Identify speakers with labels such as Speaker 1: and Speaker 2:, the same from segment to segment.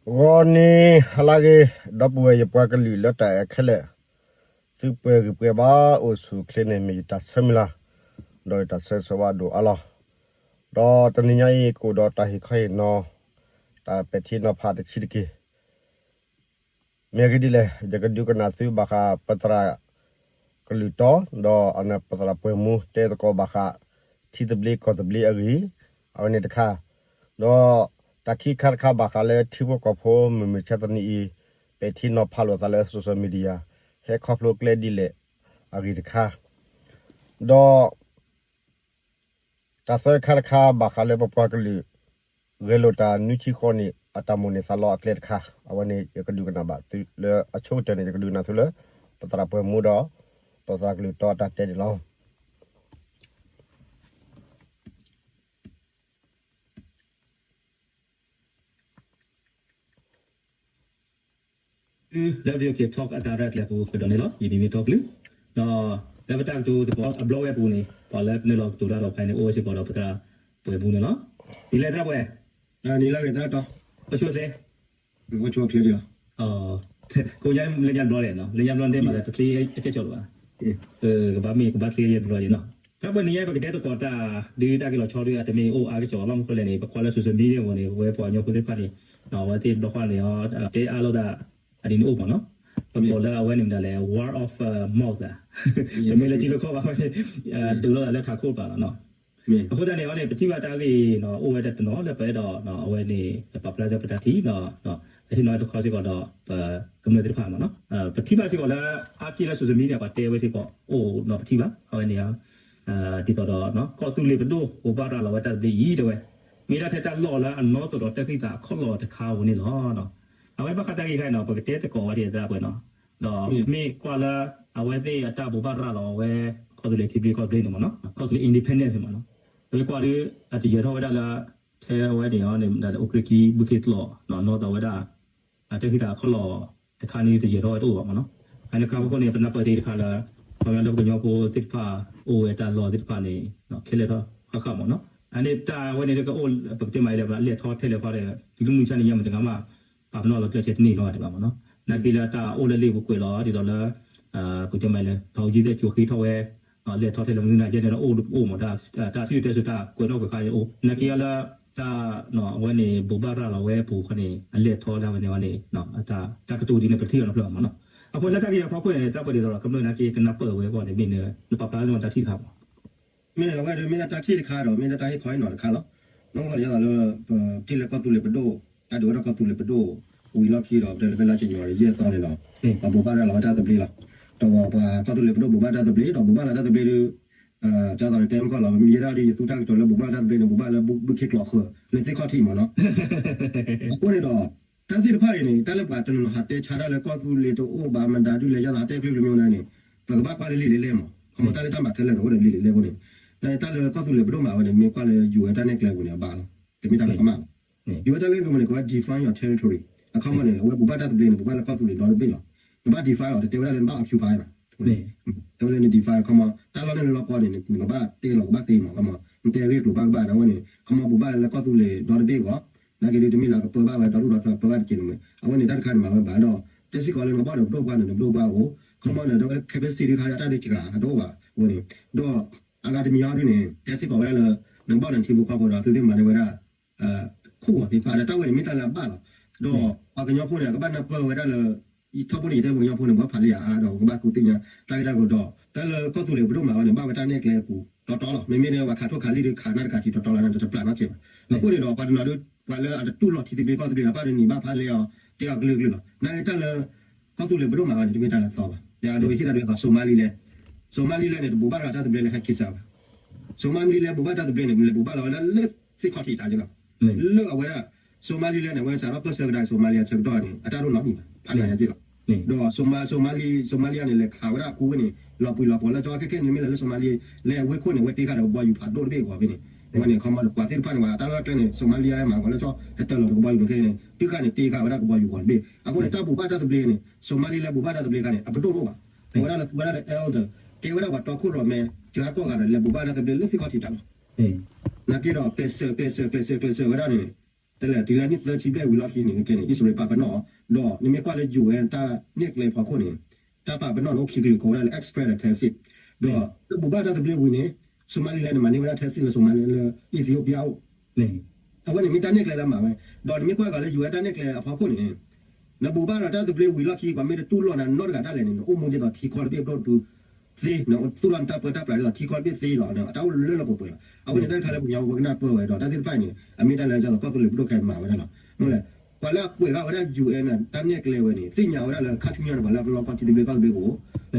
Speaker 1: Roni halage dapwe yapakali lata ekhle super peba osu klene mi ta semla do ta sesawa do ala do taninya yi ko do ta hi khai no ta peti no pha de chidiki megidi le jagadu kana su baka patra kaluto do ana patra pemu te ko baka thidbli ko dbli agi awne dekha do taki khar kha bakale thibo ko pho mi chatani pe thi no phalo tale social media he khoplo kle dile agi kha do ta sai khar kha bakale papakali gelota nuchi khoni atamone salo atlet kha awani yakadu kana ba le acho tene yakadu na thule patra pe mu do patra kli to ta te lo
Speaker 2: แล้วเดี๋ยวเก็บทอกอัตราแรกแล้วกูไปโดนนี่หรอยีมีทอกหรือเนาะแล้วไปตั้งตัวตัวอัพโหลดแอปปูนี่พอแล้วนี่เราตัวเราภายในโอซีพอเราไปตั้งเปิดปูนี่เนาะนี่แหละครับเว้ย
Speaker 3: นี่ละกันต่อ
Speaker 2: ก็ช่วยสิ
Speaker 3: ก็ช่วยเพียดีละ
Speaker 2: กูยังเรียนบอลเลยเนาะเรียนบอลได้มาแต่ตีไอ้เจ้าจอดว่ะกับบ้ามีกับบ้าตีเรียนบอลเลยเนาะถ้าวันนี้ไปกินตัวก่อนตาดีตากิโลชอด้วยแต่มีโออาร์กิจอบ้างคนเลยนี่คนละสุดๆมีเรื่องวันนี้เว้ยพอโยกุได้พอดีเนาะวันที่ดอกวันนี้เตะอาร์โลดาอันนี้โอ้ป่ะเนาะပေါ်လာဝဲနေတာလေ war of mouth ဒါပေမဲ့လည်းဒီလိုခေါ်ပါမယ်တူလို့လည်းထားခိုးပါတော့နော်အခုတည်းကနေပฏิဘာတာပြီးနော်အိုဝဲတဲ့နော်လည်းပဲတော့နော်အဝဲနေပပလာဇပတတိနော်နော်အဲ့ဒီနော်တော့ခေါ်စီကတော့ကမ္ဘာတိဖာမနော်ပฏิဘာစီကလည်းအပြည့်လည်းဆိုစမီးเนี่ยပါတဲဝဲစီပေါ့အိုနော်ပฏิဘာအဝဲနေဒီတော့နော်ကောသူလေးဘဒိုဟိုပါလာဝဲတက်ပြီးတော့မိရထက်တက်လော်လာအနော်တော့တက်ခိတာခေါ်လော်တခါဝင်နေလောနော်အဝဲဘခတာကြီးခိုင်နော်ပကတဲ့တကောဝရီတာပွဲနော်တော့မိကွာလာအဝဲသေးအတာဘူပါရလောဝဲခေါ်တယ်တီဗီခေါ်တယ်နော်ခေါ်တယ် independence မနော်ဒီကွာဒီအတီရတော့ဝဒါလာထဲဝဲတယ်ရောနေဒါဥပကီဘူကစ်လောနော်တော့ဝဒါအတခိတာခေါ်လောတခါနေတီရတော့တော့ပါမနော်အဲ့ဒီခါကောနေပနပတိခါလာဘာမှတော့ညောကိုတစ်ဖာအိုဝဲတာလောတစ်ဖာနေနော်ခဲလေတော့ခါမနော်အဲ့ဒီတာဝဲနေတော့အိုပကတိမိုင်လည်းလက်ထောထဲလေပါတယ်ဒီလူမျိုးချနေရမှာတကမှာဘာမနော်လောက်ချက်နေတော့တယ်ပါမနော်နာကီလာတာအိုလေလေးကိုကွယ်တော့ဒီတော့လာကိုကြမယ်လေထောက်ကြီးတဲ့ချိုခီထောက်ရဲလက်ထောက်ထဲလုံးနေကြတယ်အိုမတာတာစီတဲ့ဆိုတာကွယ်တော့ခါရဲအိုနာကီလာတာနော်ဝဲနေဘူဘာရာလာဝဲပူခနေအလက်ထောလာနေဝနေနော်အတာတကတူဒီနေပတိရတော့မနော်အခုလက်တကီဖောက်ခွင့်တပ်ပတိတော့ကမလို့နာကီကနပ်ပွဲပေါ်နေမိနေပပလာဇွန်တတိခါပါ
Speaker 3: မင်းကလည်းမင်းတာတိခါတော့မင်းတာဟိခွိုင်းတော့ခါလို့နော်ကလည်းတိလက်ကောသူလေပဒိုအဒိုရကောသူလေပဒိုဝီလောက်ခီတော့တယ်ဘယ်လာချင်ရောရဲသားနေတော့ဘူဘာလာတာတပလီလာတော့ဘာကောသူလေပဒိုဘူဘာတာတပလီတော့ဘူဘာလာတာတပလီကျတော့တဲမကောလာမြေရာဒီသူတက်တော့ဘူဘာတာတပလီဘူဘာလာဘူခိကလောက်ခလေစိခတ်တီမနော်အခုနေတော့တန်းစီတစ်ဖက်နေတက်လက်ပါတနဟာတဲချာရလေကောသူလေတော့အိုဘာမန်ဒါဒူလေရတာတဲပြလို့မျိုးနေဘကဘာပါလေလေမခမတာလေတမထဲလေတော့လေလေကိုနေတဲတက်လေကောသူလေဘဒိုမှာဝင်မြေကွာလေယူအတန်းနဲ့ကလဝင်ပါလားတမိတာလေကမယူအတန်းလေဝင်ကို define your territoryအခါမနေဝဘူဘာတာပလင်းဘူဘာလာကောသူလေတော့ပြေးလားဘာ define တော့တေဝရလည်းမ occupy လားတော်လည်း define ခမတာလည်းလည်းကောနေငါဘာတေလောဘာတေမကမတေရီကဘာဘာတော့ဝင်ခမဘူဘာလည်းကောသူလေတော့ပြေးကောနာကလေးတမီလာပေါ်ပါတော့တော့ပေါ်ပါကျင်းမယ်အဝင်တက်ခါမှာဘာတော့တက်စီကောလည်းမပါတော့ဘာနဲ့ဘာကိုခမနဲ့တော့ capacity ခါရတာဒီကတော့ပါဝင်တော့အကာဒမီယာရင်းနဲ့တက်စီကောလည်းနံပါတ်နဲ့တီဘူကောတော့သူတွေမှာလည်းဝရခုအဒီပါတော့ဝင်မိတလာပါတော့တော့အကညောဖုန်ရကဘာနပေါ်ဝရလဤထပ်ပေါ်နေတဲ့ဘုံညောဖုန်ကဘာဖာလီအားတော့ကဘာကူတင်ရတိုက်တာတော့တယ်ကောသူလေဘုဒ္ဓမှာလည်းဘာဝတာနဲ့ကလေးကူတော်တော်မင်းမင်းနဲ့ခါထုတ်ခါလေးတွေခါနာကတိတော်တော်လာတဲ့ပလန်မှာဖြစ်ပါအခုနေတော့ပါဒနာတို့ဘာလဲတူလို့တီတီကောသူလေဘာနေဘာဖာလီအောင်တရားကလေးကလေးနိုင်တယ်ကောသူလေဘုဒ္ဓမှာဒီမိတာလာတော့ပါညာတို့ခိတာတွေကဆိုမာလီလေနဲ့ဘူဘာရာတာတပလေခက်ကိစားပါဆိုမာလီလေဘူဘာတာတပလေနဲ့ဘူဘာလာလက်စစ်ခေါ်တီတာကြလားလောအဝဲဆိုမာလီလည်းနဲ့ဝဲစားတော့ပတ်စကဒါဆိုမာလီချက်တော့နေအတားတော့နောက်ပြီဖာနေရကြည့်တော့ဆိုမာလီနဲ့လည်းခါဝရကူနေလောပူလောပေါ်လာတော့ကဲနေမလဲဆိုမာလီလည်းဝဲခွနေဝဲတေးကတော့ဘောယူဖာတော့ပြေကွာပြီနေမနေခမလို့ကွာစစ်ဖာနေမှာတားတော့တဲ့ဆိုမာလီယာမှာကလည်းတော့တက်လို့ဘောယူနေနေတိကနေတေးကဝရကဘောယူကွာပြီအခုလည်းတဘူပါတာတပလေးနေဆိုမာလီလည်းဘူပါတာတပလေးကနေအပတိုးတော့ပါဝရလည်း elder ကေဝရကတော့ခုတော့မဲကြာတော့ကလည်းဘူပါတာတပလေးလက်စစ်ခေါ်တီတာနော်နာကေတော့ပက်ဆဝရနေ แต่ละทีละนี่เจอชีพได้วิลาคีนี่แค่นี้อิสราเอลปาปนอดอนี่ไม่กว่าเลยอยู่เองตาเนี่ยเลยพอคนนี้ตาปาปนอโอคิกลิโคได้เอ็กซ์เพรสเทสิดอบุบาตาตะเบลวินี่โซมาลีแลนด์มันนี่เวลาเทสิเลยโซมาลีเลยอีธิโอเปีย
Speaker 2: นี่
Speaker 3: เอาวันนี้มีตาเนี่ยเลยละมาไว้ดอนไม่กว่าก็เลยอยู่ตาเนี่ยเลยพอคนนี้นะบุบาตาตะเบลวิลาคีกว่าไม่ได้ตู้ล้อนั้นนอดกันได้เลยนี่โอ้มึงจะต่อทีคอร์เบียบดูซีเนาะตู้ล้อตาเปิดตาปลายต่อทีคอร์เบียซีหรอเนาะตาเรื่องระบบเปิดเอาวันนี้ได้คาร์บุญยาวกันหน้าเปิดไว้ดอตาที่ไปนี่อเมริกันเลยจะต่อก็ตัวเล็กดูแค่มาไว้ได้หรอนั่นแหละพอแล้วคุยกันว่าอยู่เองน่ะตาเนี่ยเลยวันนี้สิ่งอย่างว่าแล้วคัดชุนยานว่าแล้วเราก็ที่ตะเบลก็ตะเบลโอ้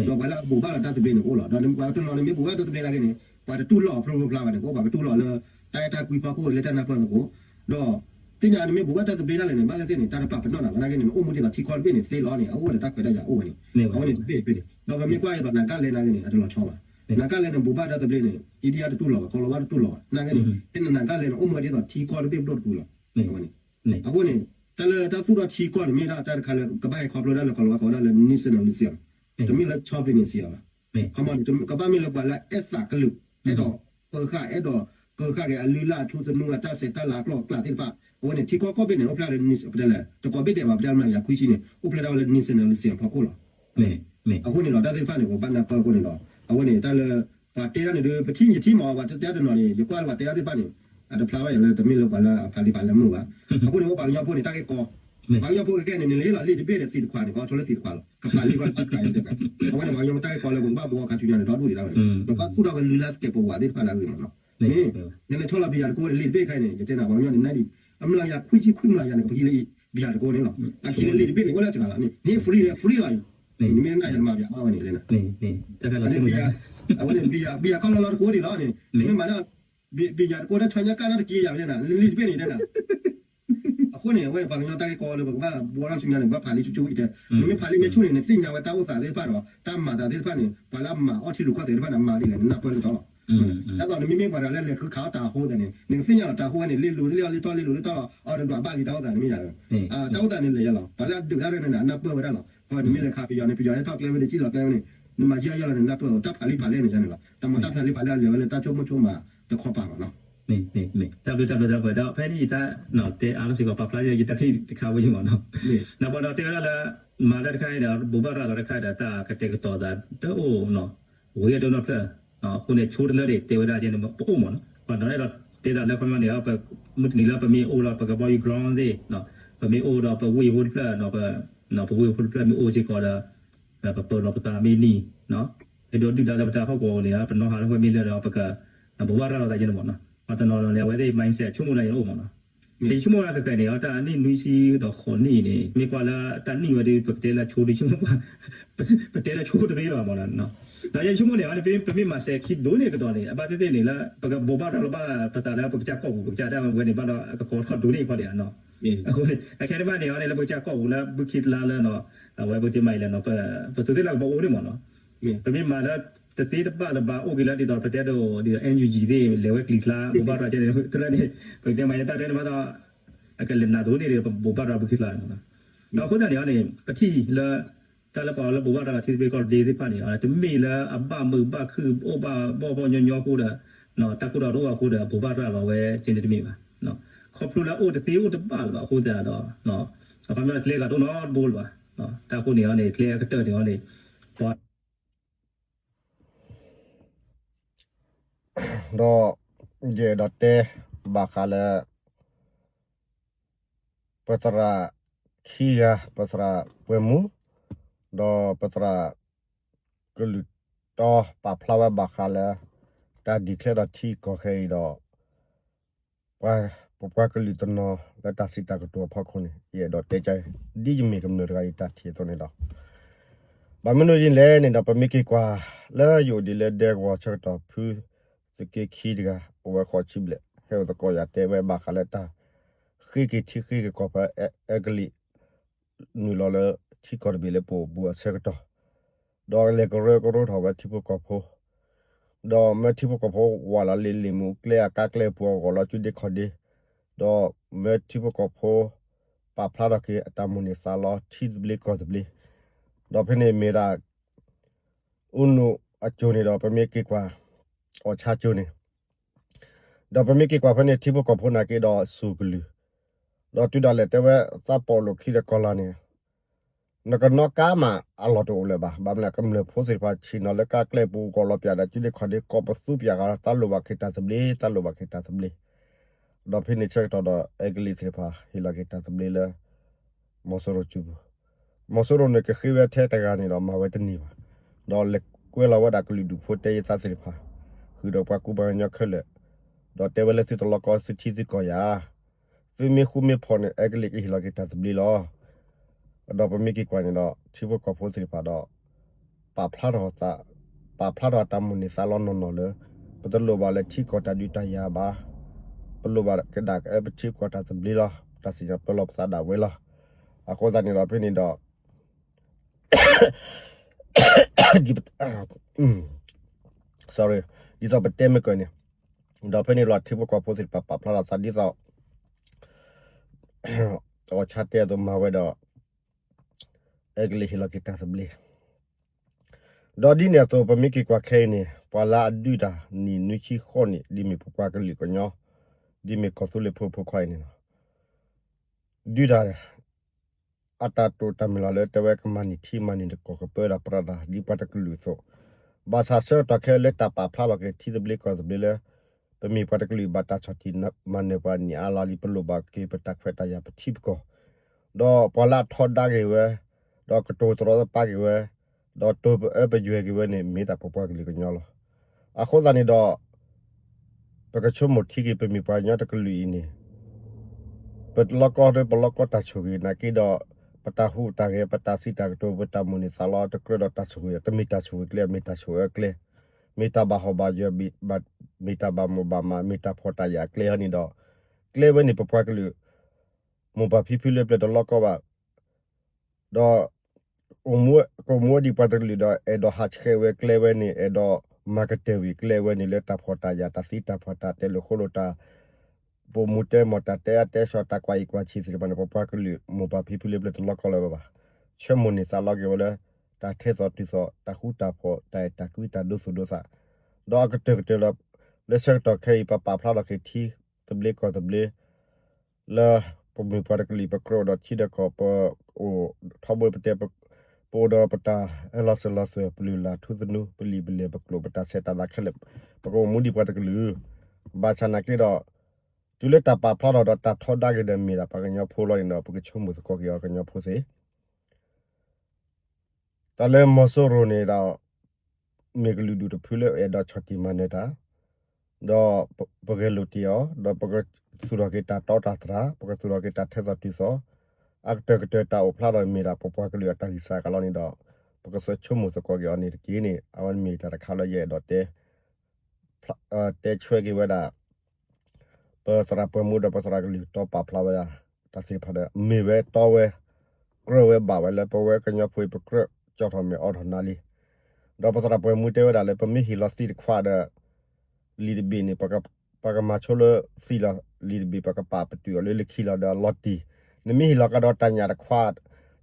Speaker 3: เราไปแล้วบุบาตาตะเบลโอ้หรอดอนว่าตัวเราเนี่ยบุบาตาตะเบลอะไรนี่ว่าตู้ล้อพรบลาวันนี้ก็บอกตู้ล้อเลยตาคุยพอคุยเลยตาหน้าเปิดก็ดอတင်ညာနေဘူးဘာတပေးလာလဲမလာတဲ့နေတာပပနော်နာငါကနေအိုမဒီကတီခေါ်ပေးနေသေးလောနေအိုလည်းတက်ခွဲကြအိုနေအော်နေပေးပေးတော့မကွာရတော့နာကလည်းနာကနေအဲ့လိုချောပါနာကလည်းဘူဘာတပေးနေအီဒီယာတူလောကောလောဝါတူလောနာကနေအဲ့နာကလည်းအိုမဒီကတီခေါ်ပေးတော့တူလောဟုတ်နေအခုနေတလေတသူတော့တီခေါ်မိတာတခါလေကပိုင်ခေါ်လို့လည်းကောလောကောလည်းနိစနလစီယမ်တမီလည်းချောဖင်းနေစီယမ်ခမန်ကပမီလည်းပါလာအက်စာကလူအဲ့တော့ပေါ်ခါအဲ့တော့ကိုခါကအလူလာထူးစနူတာစက်တလာကလောကလာတိပါวันนี้ที่ก็เป็นเนี่ยอุปราชนิสอุปราชเลยแต่ก็เป็นเดี๋ยวมาเป็นอะไรอยากคุยชิเนี่ยอุปราชเรานิสเนี่ยเสียงพอกูหรอเนี่ยเอาคนนี้เราได้ที่ฟ้าเนี่ยผมบ้านนาเปิดคนนี้เราเอาวันนี้แต่เลยว่าเตะเนี่ยดูไปที่ที่หมอว่าเตะตัวนี้อยู่กว่าว่าเตะที่ฟ้าเนี่ยอาจจะพลาดไปเลยแต่ไม่รู้ว่าละพาลิพาละมือว่าเอาคนนี้ว่าบางอย่างพวกนี้ตั้งแค่กอบางอย่างพวกแค่เนี่ยเลยละรีดเบี้ยเนี่ยสีขวานเนี่ยก็ชนละสีขวานกับพาลิก็ตัดไกลเดียวกันเอาวันนี้บางอย่างตั้งแค่กอเลยผมบ้าบัวคาจูเนียเนี่ยรอดูดีแล้วเนี่ยแบบว่าสู้เรากันลือละเก็บประวัติพาละอื่นเนาะนี่ยังในชอบเราเบียร์กูรีดเบี้ยใครเนี่ยจะเต้นบางอย่างนี่นั่นดิအမလာရခွကြီးခွမလာရနေကကြီးလေးဘီယာတကိုနေတော့အခီလေးပြည့်နေဝလာချင်တာနေဖရီလာနေမင်းနိုင်ရမှာဗျာမနေလေနာ
Speaker 2: นี่ตะกะเราซิม
Speaker 3: အဝနေဘီယာကောလာကိုဒီတော့နေမင်းမနာဘီယာကိုတဲ့ချွန်ရကနာကြီးရနေတာလေးပြည့်နေတာအခုနေဝဲဘာညတိုင်ကောလေဘာဘောလာချင်းနေဘာဖာလီချူချူတဲ့မင်းဖာလီမချူနေစင်ညာဝတာဥစားသေးပါတော့တမ်းမာတာသေးပါနေဘာလာမအော်ချီလူခွတ်သေးပါနာမာလေးနာပေါ်တော့အဲ့တော့မိမိပါရလဲခါတာဟိုးတယ်နေစင်ညာတာဟိုးနေလေလူလေလေးတော်လေးလူလေးတော်အော်တော့ဘာလီတောက်တာနေမိရတယ်တောက်တာနေလေရလားဘာလာဒုရရနေနာပေါ်ရလားဘာဒီမိလေခါပြရနေပြရတော့ကလေးပဲကြည့်တော့ကလေးပဲနမကြီးရရနေနာပေါ်တပ်ဖာလီဖာလေးနေကြနေလားတမတပ်ဖာလီဖာလေးလေတာချုံမချုံမှာတခေါ်ပါမှာနော်
Speaker 2: นี่ดับดอกแพ้นี่ตาเนาะเตอาร์สิก็ปรับลายอยู่ตะที่คาไว้อยู่เนาะนะบ่ดอกเตละมาได้ค่ายดอกบ่บ่ดอกค่ายดตากะเตกตอดาตโอเนาะโวยดอกเพลเนาะคุณเนี่ยชูดเลยเตวดาจินบ่โอมเนาะบ่ดอกแล้วเตดาแล้วคนมาเนี่ยปมุดนี่แล้วปมีโอแล้วปกบ่อยู่กราวด์ดิเนาะปมีโอดอกปวีวุดเพลเนาะปวีวุดเพลมีโอสิก็ดาปเปิดดอกตามีนี่เนาะไอ้ดอกดิดาแล้วตาเขาก็เนี่ยปเนาะหาแล้วมีแล้วปกบ่ว่าเราได้จินบ่เนาะมาตอนเราเนี่ยไว้ได้ mindset ชั่วโมงละอย่างโอ้มเนาะဒီชั่วโมงละก็เนี่ยตานี่นุยซีดอกขอนี่นี่มีกว่าละตานี่ว่าดิปกติละชูดิชั่วโมงปกติละชูตะเดียวบ่ล่ะเนาะแต่ยังชั่วโมงเนี่ยเป็นมาเสคิดดูนี่ก็ตอนนี้บาดเตนี่ละปกบ่บาเราบ้าปตาแล้วปกจักก็ปกจักได้มันเว้นบ้านเราก็ขอทอดดูนี่พอเดียวเนาะအခုအခက်အခဲเนี่ยเนี่ยเราปกจักก็ละบุคิดละแล้วเนาะไว้บ่ที่ไม่แล้วเนาะปะตัวที่เราบ่โอ้นี่มั้งเนาะเป็นมาแล้วตตีตบละบาโอกิลาดิตอประเทศโดดิ NUG ดิเลเวคลิกลาบุบาราเจเนี่ยตระนี่เพิ่นมาตาเรนมาตาอากเลนาโดนี่บุบาราบุคิลาเนาะดอกคนเนี่ยเนี่ยกะที่ละตาละปอละบุบาราที่ไปก็ดีที่ปานี่จะมีละอับบามือบาคือโอบาบ่ยอๆกูดะเนาะตะกูดอว่ากูดะบุบาราเราเว้จินติมีป่ะเนาะขอบพลุละโอตตีโอตบาละกูดะดอเนาะพอมาเคลียร์ก็ต้องเนาะบอลป่ะเนาะตากูเนี่ยเนี่ยเคลียร์ก็เตอร์เนี่ยเนี่ยพอ
Speaker 1: တော့ရေတော့တဲဘာခါလဲပစရာခီယာပစရာပွဲမှုတော့ပစရာကလူတော့ပဖလာဝဘာခါလဲတာဒီကလတော့တီကိုခဲတော့ပွားကလူတနော်လက်တစီတာကတော့ဖောက်ခွန်းရေတော့တဲချိုင်ဒီဂျမီကမ္နရဂိတာတီတော့နေတော့ဘာမလို့ရင်လဲနေတော့ပမိကေကွာလဲอยู่ဒီလဲတဲ့ကွာချက်တော့ဖူးสเกคีดกะโอเวอร์คอชิบเลยเฮลตะกอยาเตเวบาคาเลตาขี้กิที่ขี้กะกอปเอกลินูลอเลที่กอบิเลโปบัวเซกตอดอเลกเรกโรทอวทิปกอโพดอเมทิปกอโพวาลาลิลิมูเกลกากเลปัวกอลอจุดิคอดีดอเมทิปกอโพปาพลาดกะตามุนิซาลอที่บลิกอดบลิดอเพเนเมราอุนุอโจนีดอเปเมกิกว่าor chacho ne da pame ke kwa phane thibo ko phona ke do su glu တော့တူတယ်လေတဲ့စပေါ်လို့ခိတဲ့ကောလာနေနကတော့ကာမအလောတိုလေဘာဘာမလဲကမလေဖိုးစီပါချီနော်လေကကလေပူကောလပြတာတူလေခဒီကောပစုပြကတလောဘခိတာစဘလီတလောဘခိတာစဘလီတော့ဖိနေချက်တော့အဂလီစီပါဟီလာခိတာစဘလီလေမော်ဆိုရချူမော်ဆိုရနေကခိဝဲထဲတကနေတော့မဝဲတနေပါတော့လေကွဲလာဝဒကလူဒူဖိုတေးသစီပါคือတော့ပကူပညခလေတော့တေဝလေစီတလောကောစချီစီကောယာသူမီခုမီဖော်နေအဂလီဟီလာခိတာစဘလီလောတော့ပမီကီကွာနေတော့ချိဘကောဖိုစီပါတော့ပါဖလာတော့ပါဖလာတော့တမနီဆာလောနော်နော်လေပတလောပါလေချိကောတာဒူတယာပါပလောပါကဒါကပချိကောတာစဘလီလောတစီရပလောပစာဒါဝဲလောအခုတနေတော့ပြနေတော့ဒီsorry ဒီတော့ပတဲမကောနေတော့ပြနေတော့ချိဘကောဖိုစီပါဖလာတော့စာဒီတော့တော့ချတ်တဲ့တော့မဝဲတော့အဂလီဟီလာကီတာစဘလီဒေါ်ဒီနေတော့ပမီကီကွာခဲနေပွာလာဒူတာနီနူချီခေါနေဒီမီပပွားကလီကညောဒီမီကောဆူလေဖိုဖိုခွိုင်းနေနော်ဒူတာအတာတိုတမလာလေတဝဲကမနီထီမနီတကောကပရာပရာဒါဒီပတကလူဆိုဘာသာဆတခဲလက်တပါဖလာလကေတီစဘလီကောစဘလီလေပမီပတကလူဘတာချတီနမနေပါနီအလာလီပလိုဘကေပတက်ဖက်တယာပတိပကောတော့ပွာလာထော်ဒါကေဝဲတော့ကတိုတော်ပါကေဝဲတော့တိုပကျွေကေဝဲနေမေတာပပွားကလေးကညောလောအခုသာနေတော့ပကချုံမတီကေပမီပါညာတကလူနေပတလကောတဲ့ဘလကောတချူကေနာကေတော့ပတာဟုတာကေပတာစီတာကတိုပတာမူနီဆာလောတကရတော့တချူကေတမီတာချူကေမီတာချူကေမီတာဘာဟဘာဂျဘီဘတ်မီတာဘာမဘာမာမီတာဖော်တာယာကလေနီတော့ကလေဝဲနေပပွားကလူမဘာဖီဖီလေပတလကောပါတော့ကိုမွေဒီပတ်တလီတော့အဲ့တော့ဟတ်ခဲဝဲကလေဝဲနေအဲ့တော့မာကတေဝီကလေဝဲနေလက်တာဖော်တာယာတစီတာဖော်တာတဲလိုခိုလိုတာပိုမူတဲမတာတဲတဲရှော့တာကွာကွာချီစီပန်ပပကလူမဘာဖီဖီလေပလက်လောကလောပါချေမွန်နေစာလောကဝလဲတာထဲစောတီစောတာခုတာဖော်တိုင်တာကွီတာဒုဆုဒုစာတော့ကတေတေလလက်ဆက်တော့ခဲပပဖလာတော့ခဲတီတဘလကောတဘလလာပမီပရကလီပကရောတော့ချီဒကောပအိုထဘပတေပပိုဒပတာအလဆလဆပလူလာထုသနုပလီဘလေပကလိုပတာစတာလာခလပကောမူဒီပတကလူဘာချနာကေတော့တူလက်တာပါဖလာတော့တာထောဒါကေဒမီလာပကညဖိုလိုင်းတော့ပကချုံမှုစကောကယောကညဖိုစေတလဲမဆိုရိုနေတော့မေဂလူဒူတဖူလေအဒါချတီမနေတာတော့ပကလူတီယောတော့ပကဆူရကေတာတောတာတရာပကဆူရကေတာထဲသတီစောအခတကတာအဖလာတော့မီလာပပွားကလေးအတာဟိစာကလောနေတော့ပကဆချုံမှုစကောကြောနေကီနေအဝန်မီတာခါလရဲ့တော့တဲချွေကေဝဒါပစရာပမှုတော့ပစရာကလေးတော့ပါဖလာဝဒါတစီဖတဲ့မီဝဲတော့ဝဲကရဝဲဘာဝဲလဲပဝဲကညဖွေပကရကြောက်ထမအော်ထနာလီတော့ပစရာပမှုတဲဝဒါလဲပမီဟီလောစီခွာတဲ့လီဒဘီနေပကမချိုလစီလာလီဒဘီပကပါပတူလေလခီလာဒါလော်တီနမီလာကတော့တညာတခွာ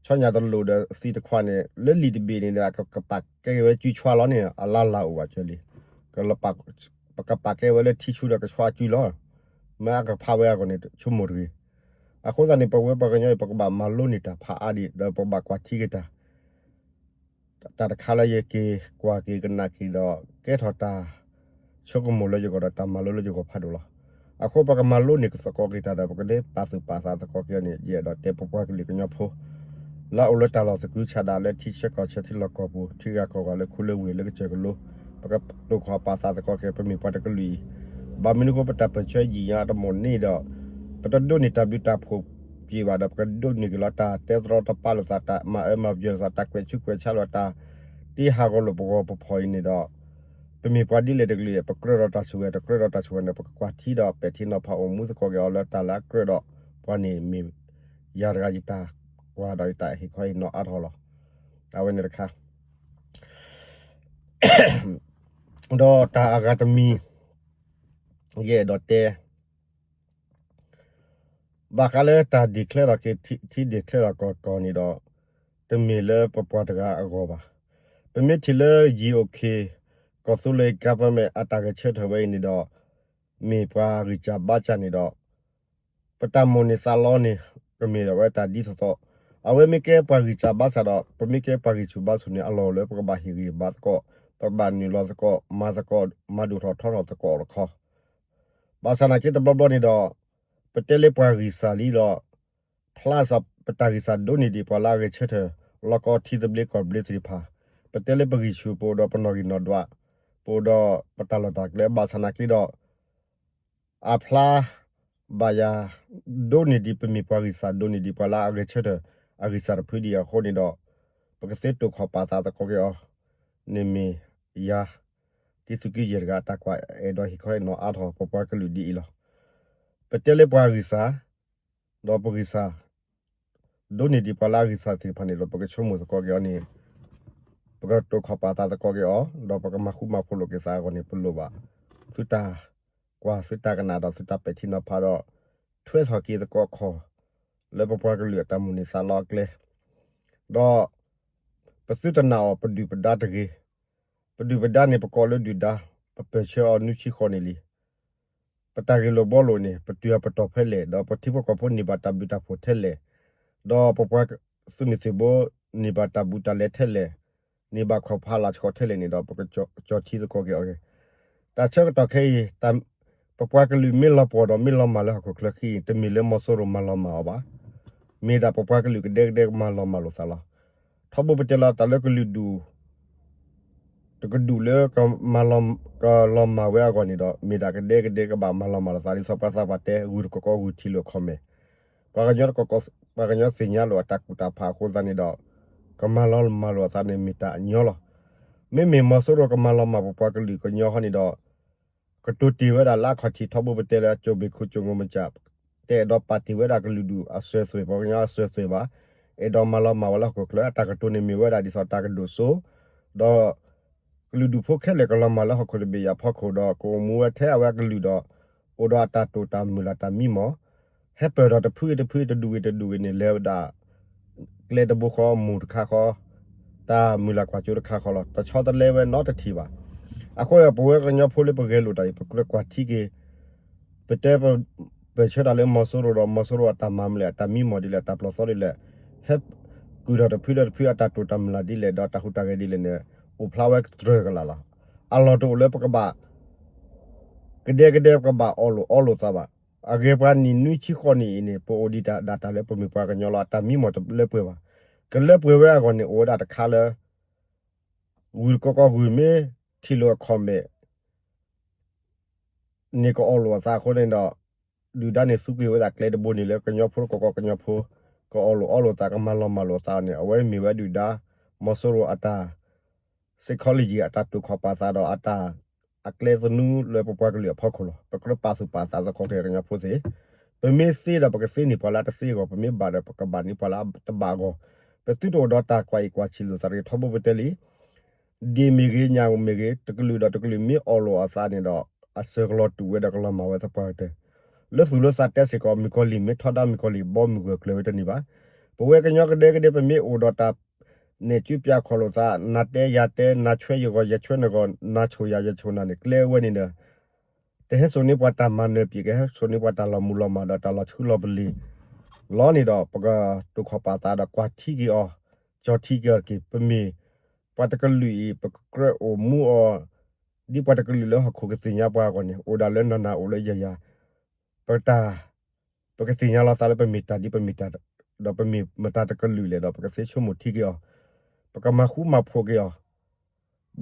Speaker 1: ချောညာတလူဒစီတခွာနေလလီတဘီနေတာကပတ်ကဲဝဲကျူချွာလောနေအလာလာဝါချလီကလပတ်ပကပကဲဝဲလေတီချူဒကချွာကျူလောမာကဖာဝဲကနေချုံမရီအခုဇာနေပဝဲပကညေပကဘာမလိုနေတာဖာအာဒီဒပဘကွာတီကတာတာခါလာယေကေကွာကေကနာကီတော့ကဲထော်တာချုကမလိုရကတော့တမလိုရကဖတ်တော့လားအခုပကမလိုနေကစကောကီတာပကတဲ့ပါစုပါစာစကောကီနေရတော့တေပပွားကလေးကညဖိုလာအလတာလာစကူချဒါလက်တီချက်ကောချက်တီလကောဘူးတီရကောကလည်းခုလဝေလည်းချက်ကလို့ပကတို့ခွာပါစာစကောကပမီပတကလီဘာမင်းကိုပတပချွေကြီးရတော့မနေတော့ပတဒိုနေတာဘီတာဖို့ပြေပါတော့ပကဒိုနေကလာတာတေသရတပါလစာတာမအမပြစာတကွေချုကွေချလတာတီဟာကောလို့ဘောပဖိုင်းနေတော့ပမီပါဒီလေတကလေးပကရတာဆူရတကရတာဆူနေပကွာတီတော့ပတီနော်ဖာအမှုစကောကလတာလာကရတော့ပနီမီယာရဂီတာကွာတော့တာဟိခွိုင်းနော်အထော်လောအဝနေရခါတော့တာအဂတ်မီရဲ့တော့တဲဘာကလေးတာဒီကလရာကေတီဒီကလရာကောနေတော့တမီလေပပွားတကအကောပါပမီတီလေဂျီโอเคကောဆူလေကပ်မဲအတာကချက်ထဝဲနေတော့မေပွားရီချာဘာချနေတော့ပ ตามมนิซาลอนี่ก็มีแต่ว่าตาดีสอเอาไว้ไม่แก้ปาริจาบาสะดอกปไม่แก้ปาริจูบาสุนี่อโลเลยปกบาฮิริบาสก็ปบานิลอสก็มาสก็มาดูทอทอสก็รคอบาสนาคิดบอบนี่ดอปเตเลปาริซาลีดอพลาสปตาริซาโดนี่ดีปลาเรเชเธอแล้วก็ที่จะเบลกอเบลสิพาปเตเลปาริชูโปดอปนอรินอดวะโปดอปตาลอดักเลบาสนาคิดดออาพลาบายาโดนี่ดีปมีปาริซาโดนี่ดีปลาเรเชเธออาริซาพฤดีอาโคนี่ดอปกติตุขอปาตาตะโกเกอนิมียาที่สุกิเยรกาตะกว่าเอดอฮิคอยนออาทอปปากลุดีอีลอปเตเลปาริซาดอปริซาโดนี่ดีปลาริซาสิพันนี่ดอปกชมุตะโกเกอนี่ปกตุขอปาตาตะโกเกอดอปกมาคุมาโพโลเกซาโกนี่ปุโลบาสุตากว่าสุตากนาดอสุตาไปที่นพาดอทเวทอกีตะโกคอแล้วปปากลุตามุนิซาลอกเลดอปสุตนาอปดุปดาตะเกปดุปดานี่ปกอลดุดาปเปเชอนุชิคอนี่ลีปตาเกโลบอโลนี่ปตุยปตอเพเลดอปทิปกอพนิบาตาบุตาโพเทเลดอปปากสุมิสิโบนิบาตาบุตาเลเทเลนิบาขอพาลาชอเทเลนี่ดอปกจอทีตะโกเกโอเคตาเชกตอเคตามปปากลุมิลาปอดมิลามาลาขอคลคีตมิเลมอโซโรมาลามาบามีดาปปากลุกเด็กมาลามาโลซาลาทบปเจลาตาเลกลุดูตก็ดูเลก็มาลอมก็ลอมมาเวก่อนนี่ดอมีดาก็เด็กก็บามาลอมมาลาซาลิซอปาซาปาเตอูรก็อูทิโลคอเมปากญอก็ปากญอสิญญาโลตักกุตาพาโคซานี่ดอก็มาลอมมาโลซาเนมิตาญอลไม่มอโซโรก็มาลอมมาปปากลุก็ญอฮนี่ดอก็ตุติเวดาลาขอที่ทบปเจลาโจบิคุจงมจับแต่ดอปาติเวดาก็ลุดูอาเซซปากญอเซซบาเอดอมาลอมมาละก็คลตากตุเนมีเวดาดิซอตากดูโซดอလူဒူဖိုခဲလေကလမလာခခလဘေယဖခိုဒကိုမူထဲအဝကလူဒအိုဒတာတိုတာမူလာတာမီမောဟက်ပရတဖူတဖူတဒူတဒူနေလေဒါကလေတဘခောမူတခါခောတာမူလာကွာချိုတခါခောလတချောတလေဝဲနော့တတီပါအခုရဘွေကညဖိုလေပကဲလိုတိုင်ပကရကွာတီကေပတဲပချတာလေမဆူရောတာမမ်လေတာမီမော်ဒီလေတာပလဆော်လေဟက်ကူရတဖူတဖူတာတိုတာမလာဒီလေဒတာခုတာကေဒီလေနေโอพลาวกตรกลาลาอัลลอโตเลปกบะกเดกบะออโลซาบะอาเกปานินุชิคอนี่นี่โปอดิตาดาตาเลปมีปากญอลาตามีหมดเลปวะกเลปเวะกอนี่โอดาตคาเลวูก็วูเมทิโลคอมเมนี่ก็ออโลซาโคเนดอดูดานี่สุกิเวดาเคลดโบนี่เลกญอพูก็ญอพูก็ออโลตากมาลอซาเนี่ยเอาไว้มีไว้ดูดามอโซโรอาตาpsychology အတတုခပါစာတော့အတာအကလေစနူလေပပကလေဖောက်ခလပကရပါစုပါစာစခေါ်တဲ့ညဖို့စီပမေစီတော့ပကစီနီပလာတစီကိုပမေဘာတဲ့ပကဘာနီပလာတဘာကိုပတိတော့ဒတာကွာကွာချီလို့စရထဘဘတလီဒီမီကြီးညာမီကြီးတကလူတော့တကလူမီအော်လိုအစားနေတော့အစကလောတူဝဲတကလမဝဲစပါတဲ့လဲဖူလို့စတဲ့စီကောမီကိုလီမီထော်ဒါမီကိုလီဘောမီကိုကလေဝဲတနေပါပဝဲကညောကတဲ့ပမေအိုဒတာနေကျပြခေါ်လို့သာနတ်တဲ့ရတဲ့နတ်ချွဲရောရချွဲနကောနတ်ချိုရရချိုနာနေကလဲဝဲနေတယ်တဲ့ဆိုနေပတ်တာမန်နေပြီကဲဆိုနေပတ်တာလမူလမဒါတာလချူလဘလီလောနေတော့ပကတုခပါတာတော့ကွာထီကီအောဂျော်ထီကကီပမီပတ်တကလူပကရအိုမူအောဒီပတ်တကလူလဟခုကစညာပွားကောနေအိုဒါလဲနနာအိုလဲရရပတာပကစညာလာစားလဲပမီတာဒီပမီတာတော့ပမီမတာတကလူလေတော့ပကစေချုံမထီကီအောปกมาคูมาโพเกีย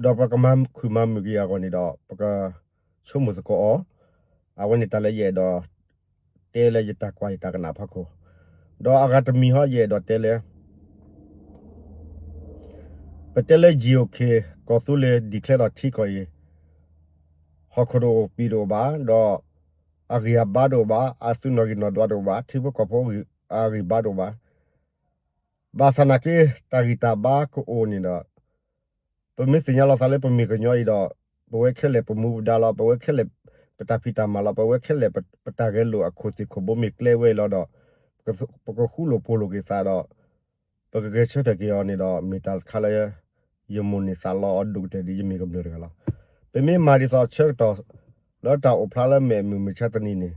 Speaker 1: ดอกปกมาคุมามุกียก่อนนี่ดอกปกชุ่มมุสกออาวันนี้ตาละเยดอเตละยตากวายตากนาพักโคดอกอากาตมีฮอเยดอเตละปเตละจีโอเคก็สุเลดิเคลดอที่ก็เยฮอคโดปีโดบาดออาริยาบาโดบาอาสุนอกินอดวาโดบาที่พวกก็พออาริบาโดบาบาสนาเกตากิตาบาโกโอนี่ดอปมิสิญญาลาซาเลปมิกญออีดอปเวเคเลปมูดาลาปเวเคเลปตาพิตามาลาปเวเคเลปตาเกโลอะโคสิโคบมิกเลเวลอดอปกคูโลโพโลเกซาดอปกเกเชตเกยอนี่ดอมิตาคาเลยมุนิซาลออดุเตดิมิกมเนรกลาเปมิมาดิซอเชตอลอตาโอพลาเลเมมิชาตนีนี่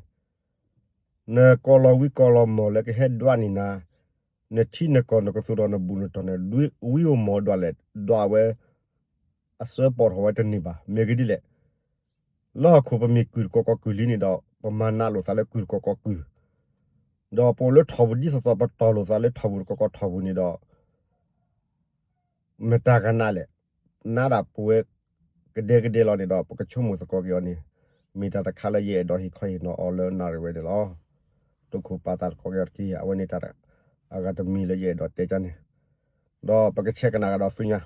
Speaker 1: ne kolowi kolomo le ke head dwani na ne thi ne kon ko so do ne bu ne to ne wi o mo do le do we aso por ho wa ni ba me gidi le lo ko pa mi ku ko ku li ni do pa ma na lo sa le ku ko ku do po lo thobu di so pa to lo sa le thobu ko thobu ni do meta ka na le na da pu ke de lo ni do pa ka chu mu so ko yo ni mi ta kha le ye do hi khoi no all learn na re we de lo to ko pa ta ko yo ki a we ni ta aga to mi le ye do te chan ni do pa ka che ka na ga do su nya